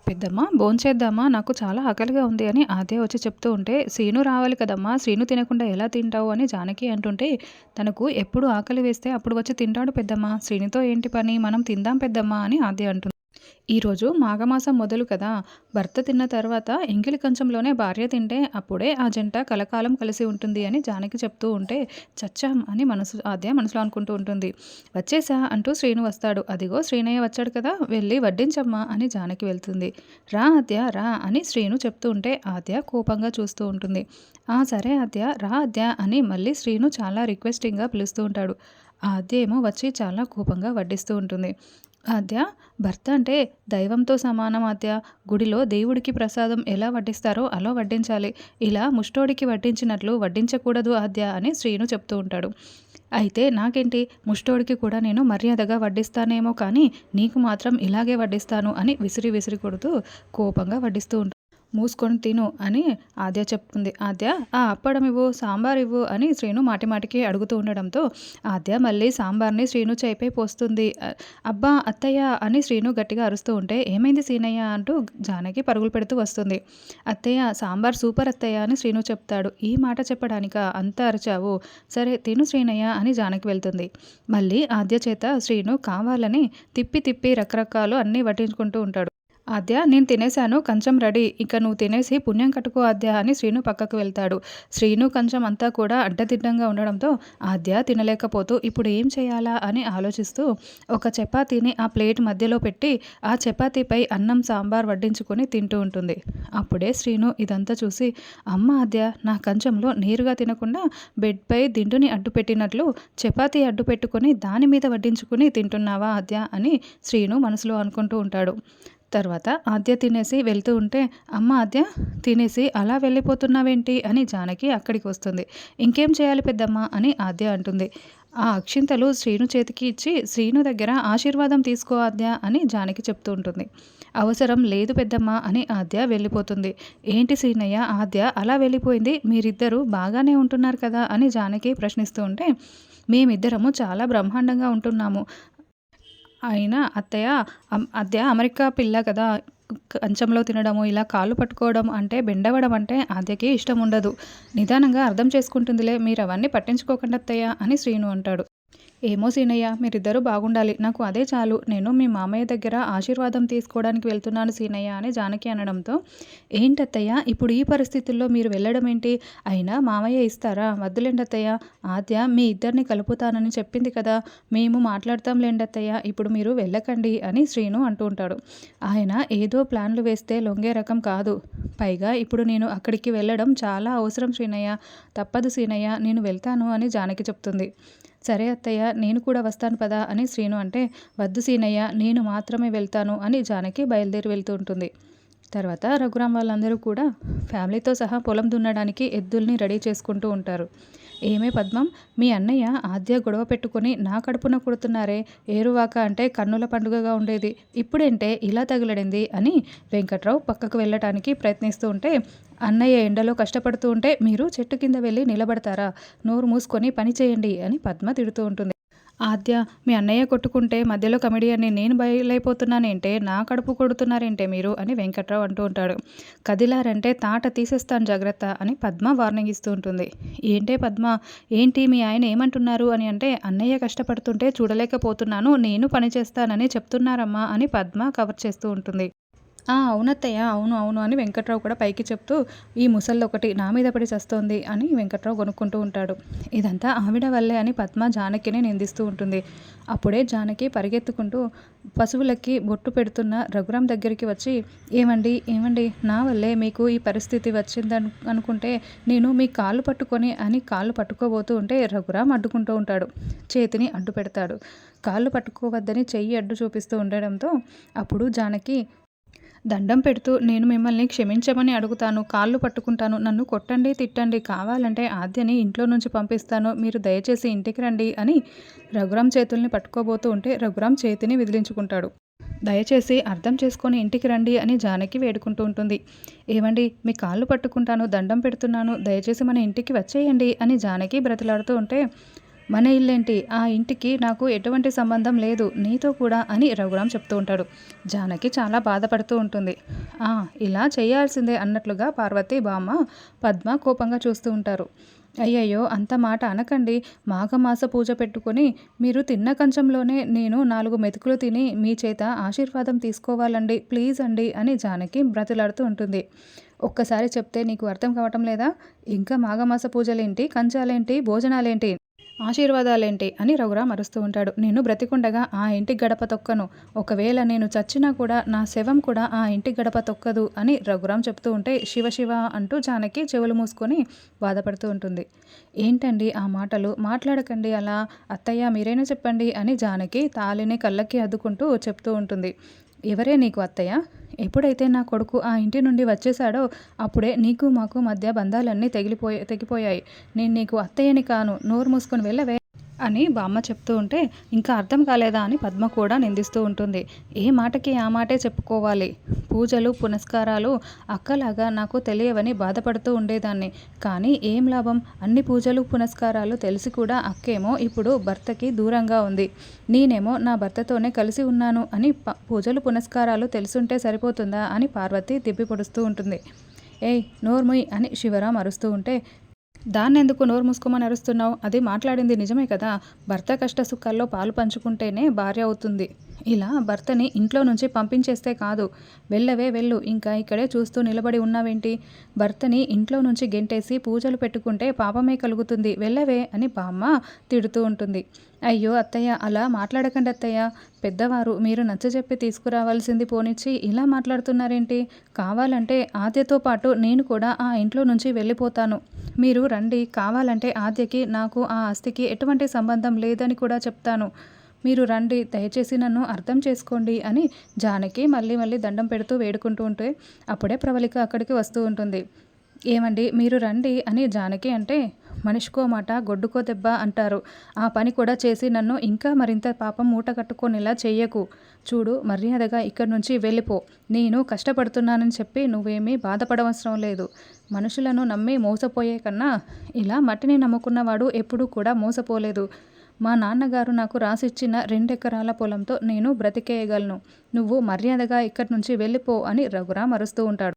పెద్దమ్మ భోంచేద్దామా? నాకు చాలా ఆకలిగా ఉంది అని ఆద్య వచ్చి చెప్తూ ఉంటే, "శ్రీను రావాలి కదమ్మా! శ్రీను తినకుండా ఎలా తింటావు?" అని జానకి అంటుంటే, తనకు ఎప్పుడు ఆకలి వేస్తే అప్పుడు వచ్చి తింటాడు పెద్దమ్మ. శ్రీనుతో ఏంటి పని? మనం తిందాం పెద్దమ్మ అని ఆద్య అంటుంది. ఈరోజు మాఘమాసం మొదలు కదా! భర్త తిన్న తర్వాత ఎంగిలి కంచంలోనే భార్య తింటే అప్పుడే ఆ జంట కలకాలం కలిసి ఉంటుంది అని జానకి చెప్తూ ఉంటే, చచ్చాం అని ఆద్య మనసులో అనుకుంటూ ఉంటుంది. వచ్చేసా అంటూ శ్రీను వస్తాడు. అదిగో శ్రీనయ్య వచ్చాడు కదా! వెళ్ళి వడ్డించమ్మా అని జానకి వెళ్తుంది. రా ఆద్య రా అని శ్రీను చెప్తూ ఉంటే ఆద్య కోపంగా చూస్తూ ఉంటుంది. ఆ సరే ఆద్య రా ఆద్య అని మళ్ళీ శ్రీను చాలా రిక్వెస్టింగ్‌గా పిలుస్తూ ఉంటాడు. ఆద్య ఏమో వచ్చి చాలా కోపంగా వడ్డిస్తూ ఉంటుంది. ఆద్య భర్త అంటే దైవంతో సమానం ఆద్య. గుడిలో దేవుడికి ప్రసాదం ఎలా వడ్డిస్తారో అలా వడ్డించాలి. ఇలా ముష్టోడికి వడ్డించినట్లు వడ్డించకూడదు ఆద్య అని శ్రీను చెప్తూ ఉంటాడు. అయితే నాకేంటి ముష్టోడికి కూడా నేను మర్యాదగా వడ్డిస్తానేమో కానీ నీకు మాత్రం ఇలాగే వడ్డిస్తాను అని విసిరి విసిరి కొడుతూ కోపంగా వడ్డిస్తూ ఉంటాడు. మూసుకొని తిను అని ఆద్య చెప్తుంది. ఆద్య ఆ అప్పడం ఇవ్వు, సాంబార్ ఇవ్వు అని శ్రీను మాటిమాటికి అడుగుతూ ఉండడంతో ఆద్య మళ్ళీ సాంబార్ని శ్రీను చేయిపై పోస్తుంది. అబ్బా అత్తయ్య అని శ్రీను గట్టిగా అరుస్తూ ఉంటే ఏమైంది సీనయ్య అంటూ జానకి పరుగులు పెడుతూ వస్తుంది. అత్తయ్య సాంబార్ సూపర్ అత్తయ్య అని శ్రీను చెప్తాడు. ఈ మాట చెప్పడానికా అంత అరిచావు? సరే తిను శ్రీనయ్య అని జానకి వెళ్తుంది. మళ్ళీ ఆద్య చేత శ్రీను కావాలని తిప్పి తిప్పి రకరకాలు అన్నీ వడ్డించుకుంటూ ఉంటాడు. ఆద్య నేను తినేశాను కంచం రెడీ. ఇక నువ్వు తినేసి పుణ్యం కట్టుకో ఆద్య అని శ్రీను పక్కకు వెళ్తాడు. శ్రీను కంచం అంతా కూడా అడ్డదిడ్డంగా ఉండడంతో ఆద్య తినలేకపోతూ ఇప్పుడు ఏం చేయాలా అని ఆలోచిస్తూ ఒక చపాతీని ఆ ప్లేట్ మధ్యలో పెట్టి ఆ చపాతీపై అన్నం సాంబార్ వడ్డించుకొని తింటూ ఉంటుంది. అప్పుడే శ్రీను ఇదంతా చూసి అమ్మ ఆద్య నా కంచంలో నేరుగా తినకుండా బెడ్పై దిండుని అడ్డు పెట్టినట్లు చపాతీ అడ్డు పెట్టుకొని దాని మీద వడ్డించుకుని తింటున్నావా ఆద్య అని శ్రీను మనసులో అనుకుంటూ ఉంటాడు. తర్వాత ఆద్య తినేసి వెళ్తూ ఉంటే అమ్మ ఆద్య తినేసి అలా వెళ్ళిపోతున్నావేంటి అని జానకి అక్కడికి వస్తుంది. ఇంకేం చేయాలి పెద్దమ్మ అని ఆద్య అంటుంది. ఆ అక్షింతలు శ్రీను చేతికి ఇచ్చి శ్రీను దగ్గర ఆశీర్వాదం తీసుకో ఆద్య అని జానకి చెప్తూ ఉంటుంది. అవసరం లేదు పెద్దమ్మ అని ఆద్య వెళ్ళిపోతుంది. ఏంటి శ్రీనయ్య ఆద్య అలా వెళ్ళిపోయింది, మీరిద్దరూ బాగానే ఉంటున్నారు కదా అని జానకి ప్రశ్నిస్తూ ఉంటే మేమిద్దరము చాలా బ్రహ్మాండంగా ఉంటున్నాము. అయినా అత్తయ్య అద్య అమెరికా పిల్ల కదా! కంచంలో తినడము, ఇలా కాళ్ళు పట్టుకోవడం అంటే బెండవడం అంటే ఆద్యకి ఇష్టం ఉండదు. నిదానంగా అర్థం చేసుకుంటుందిలే మీరవన్నీ పట్టించుకోకండి అత్తయ్య అని శ్రీను అంటాడు. ఏమో సీనయ్య మీరిద్దరూ బాగుండాలి. నాకు అదే చాలు. నేను మీ మామయ్య దగ్గర ఆశీర్వాదం తీసుకోవడానికి వెళ్తున్నాను సీనయ్య అని జానకి అనడంతో ఏంటత్తయ్య ఇప్పుడు ఈ పరిస్థితుల్లో మీరు వెళ్ళడం ఏంటి? అయినా మామయ్య ఇస్తారా? వద్దులేండి అత్తయ్య. ఆద్య మీ ఇద్దరిని కలుపుతానని చెప్పింది కదా! మేము మాట్లాడతాంలేండి అత్తయ్య. ఇప్పుడు మీరు వెళ్ళకండి అని శ్రీను అంటూ ఉంటాడు. ఆయన ఏదో ప్లాన్లు వేస్తే లొంగే రకం కాదు. పైగా ఇప్పుడు నేను అక్కడికి వెళ్ళడం చాలా అవసరం శ్రీనయ్య. తప్పదు సీనయ్య నేను వెళ్తాను అని జానకి చెప్తుంది. సరే అత్తయ్య నేను కూడా వస్తాను పదా అని శ్రీను అంటే వద్దు సీనయ్య నేను మాత్రమే వెళ్తాను అని జానకి బయలుదేరి వెళ్తూ ఉంటుంది. తర్వాత రఘురాం వాళ్ళందరూ కూడా ఫ్యామిలీతో సహా పొలం దున్నడానికి ఎద్దుల్ని రెడీ చేసుకుంటూ ఉంటారు. ఏమే పద్మం మీ అన్నయ్య ఆద్య గొడవ పెట్టుకొని నా కడుపున కొడుతున్నారే, ఏరువాక అంటే కన్నుల పండుగగా ఉండేది, ఇప్పుడేంటే ఇలా తగిలడింది అని వెంకట్రావు పక్కకు వెళ్ళటానికి ప్రయత్నిస్తూ ఉంటే అన్నయ్య ఎండలో కష్టపడుతూ ఉంటే మీరు చెట్టు కింద వెళ్ళి నిలబడతారా, నోరు మూసుకొని పని చేయండి అని పద్మ తిడుతూ ఉంటుంది. ఆద్య మీ అన్నయ్య కొట్టుకుంటే మధ్యలో కమెడియన్ని నేను బయలైపోతున్నానేంటే, నా కడుపు కొడుతున్నారేంటే మీరు అని వెంకట్రావు అంటూ ఉంటాడు. కదిలారంటే తాట తీసేస్తాను జాగ్రత్త అని పద్మ వార్నింగ్ ఇస్తూ ఉంటుంది. ఏంటే పద్మ ఏంటి మీ ఆయన ఏమంటున్నారు అని అంటే అన్నయ్య కష్టపడుతుంటే చూడలేకపోతున్నాను నేను పని చేస్తానని చెప్తున్నారమ్మా అని పద్మ కవర్ చేస్తూ ఉంటుంది. అవునత్తయ్య అవును అవును అని వెంకట్రావు కూడా పైకి చెప్తూ ఈ ముసల్లొకటి నా మీద పడి చస్తోంది అని వెంకట్రావు కొనుక్కుంటూ ఉంటాడు. ఇదంతా ఆవిడ వల్లే అని పద్మ జానకిని నిందిస్తూ ఉంటుంది. అప్పుడే జానకి పరిగెత్తుకుంటూ పశువులకి బొట్టు పెడుతున్న రఘురాం దగ్గరికి వచ్చి ఏమండి ఏమండి నా వల్లే మీకు ఈ పరిస్థితి వచ్చిందని అనుకుంటే నేను మీ కాళ్ళు పట్టుకొని అని కాళ్ళు పట్టుకోబోతూ ఉంటే రఘురాం అడ్డుకుంటూ ఉంటాడు. చేతిని అడ్డు పెడతాడు. కాళ్ళు పట్టుకోవద్దని చెయ్యి అడ్డు చూపిస్తూ ఉండడంతో అప్పుడు జానకి దండం పెడుతూ నేను మిమ్మల్ని క్షమించమని అడుగుతాను, కాళ్ళు పట్టుకుంటాను, నన్ను కొట్టండి తిట్టండి, కావాలంటే ఆద్యని ఇంట్లో నుంచి పంపిస్తాను, మీరు దయచేసి ఇంటికి రండి అని రఘురాం చేతుల్ని పట్టుకోబోతూ ఉంటే రఘురాం చేతిని విదిలించుకుంటాడు. దయచేసి అర్థం చేసుకొని ఇంటికి రండి అని జానకి వేడుకుంటూ ఉంటుంది. ఏవండి మీ కాళ్ళు పట్టుకుంటాను, దండం పెడుతున్నాను, దయచేసి మన ఇంటికి వచ్చేయండి అని జానకి బ్రతిలాడుతూ ఉంటే మన ఇల్లేంటి? ఆ ఇంటికి నాకు ఎటువంటి సంబంధం లేదు. నీతో కూడా అని రఘురామ్ చెప్తూ ఉంటాడు. జానకి చాలా బాధపడుతూ ఉంటుంది. ఆ! ఇలా చేయాల్సిందే అన్నట్లుగా పార్వతి, బామ్మ, పద్మ కోపంగా చూస్తూ ఉంటారు. అయ్యయ్యో! అంత మాట అనకండి. మాఘమాస పూజ పెట్టుకొని మీరు తిన్న కంచంలోనే నేను 4 మెతుకులు తిని మీ చేత ఆశీర్వాదం తీసుకోవాలండి. ప్లీజ్ అండి అని జానకి బ్రతిలాడుతూ ఉంటుంది. ఒక్కసారి చెప్తే నీకు అర్థం కావటం లేదా? ఇంకా మాఘమాస పూజలేంటి? కంచాలేంటి? భోజనాలేంటి? ఆశీర్వాదాలేంటి అని రఘురామ్ అరుస్తూ ఉంటాడు. నేను బ్రతికుండగా ఆ ఇంటి గడప తొక్కను. ఒకవేళ నేను చచ్చినా కూడా నా శవం కూడా ఆ ఇంటి గడప తొక్కదు అని రఘురామ్ చెప్తూ ఉంటే శివ శివ అంటూ జానకి చెవులు మూసుకొని బాధపడుతూ ఉంటుంది. ఏంటండి ఆ మాటలు? మాట్లాడకండి అలా. అత్తయ్య మీరైనా చెప్పండి అని జానకి తాళిని కళ్ళకి అద్దుకుంటూ చెప్తూ ఉంటుంది. ఎవరే నీకు అత్తయ్య? ఎప్పుడైతే నా కొడుకు ఆ ఇంటి నుండి వచ్చేశాడో అప్పుడే నీకు మాకు మధ్య బంధాలన్నీ తెగిపోయాయి. నేను నీకు అత్తయ్యని కాను. నోరు మూసుకొని వెళ్ళవే అని బామ్మ చెప్తూ ఉంటే ఇంకా అర్థం కాలేదా అని పద్మ కూడా నిందిస్తూ ఉంటుంది. ఏ మాటకి ఆ మాటే చెప్పుకోవాలి. పూజలు పునస్కారాలు అక్కలాగా నాకు తెలియవని బాధపడుతూ ఉండేదాన్ని. కానీ ఏం లాభం? అన్ని పూజలు పునస్కారాలు తెలిసి కూడా అక్కేమో ఇప్పుడు భర్తకి దూరంగా ఉంది. నేనేమో నా భర్తతోనే కలిసి ఉన్నాను అని పూజలు పునస్కారాలు తెలుసుంటే సరిపోతుందా అని పార్వతి తిప్పి పొడుస్తూ ఉంటుంది. ఏయ్ నోర్ముయ్ అని శివరాం అరుస్తూ ఉంటే దాన్నెందుకు నోరు మూసుకోమని అరుస్తున్నావు? అది మాట్లాడింది నిజమే కదా! భర్త కష్ట సుఖాల్లో పాలు పంచుకుంటేనే భార్య అవుతుంది. ఇలా భర్తని ఇంట్లో నుంచి పంపించేస్తే కాదు. వెళ్ళవే వెళ్ళు. ఇంకా ఇక్కడే చూస్తూ నిలబడి ఉన్నావేంటి? భర్తని ఇంట్లో నుంచి గెంటేసి పూజలు పెట్టుకుంటే పాపమే కలుగుతుంది. వెళ్ళవే అని బామ్మ తిడుతూ ఉంటుంది. అయ్యో అత్తయ్య అలా మాట్లాడకండి అత్తయ్య. పెద్దవారు మీరు నచ్చజెప్పి తీసుకురావాల్సింది పోనిచ్చి ఇలా మాట్లాడుతున్నారేంటి? కావాలంటే ఆద్యతో పాటు నేను కూడా ఆ ఇంట్లో నుంచి వెళ్ళిపోతాను. మీరు రండి. కావాలంటే ఆద్యకి నాకు ఆ ఆస్తికి ఎటువంటి సంబంధం లేదని కూడా చెప్తాను. మీరు రండి. దయచేసి నన్ను అర్థం చేసుకోండి అని జానకి మళ్ళీ మళ్ళీ దండం పెడుతూ వేడుకుంటూ ఉంటే అప్పుడే ప్రవళిక అక్కడికి వస్తూ ఉంటుంది. ఏమండి మీరు రండి అని జానకి అంటే మనిషికో మాట గొడ్డుకో దెబ్బ అంటారు. ఆ పని కూడా చేసి నన్ను ఇంకా మరింత పాపం మూట కట్టుకొనేలా చెయ్యకు. చూడు మర్యాదగా ఇక్కడి నుంచి వెళ్ళిపో. నేను కష్టపడుతున్నానని చెప్పి నువ్వేమీ బాధపడవసరం లేదు. మనుషులను నమ్మి మోసపోయే కన్నా ఇలా మట్టిని నమ్ముకున్నవాడు ఎప్పుడూ కూడా మోసపోలేదు. మా నాన్నగారు నాకు రాసిచ్చిన 2 ఎకరాల పొలంతో నేను బ్రతికేయగలను. నువ్వు మర్యాదగా ఇక్కడి నుంచి వెళ్ళిపో అని రఘురామ్ అరుస్తూ ఉంటాడు.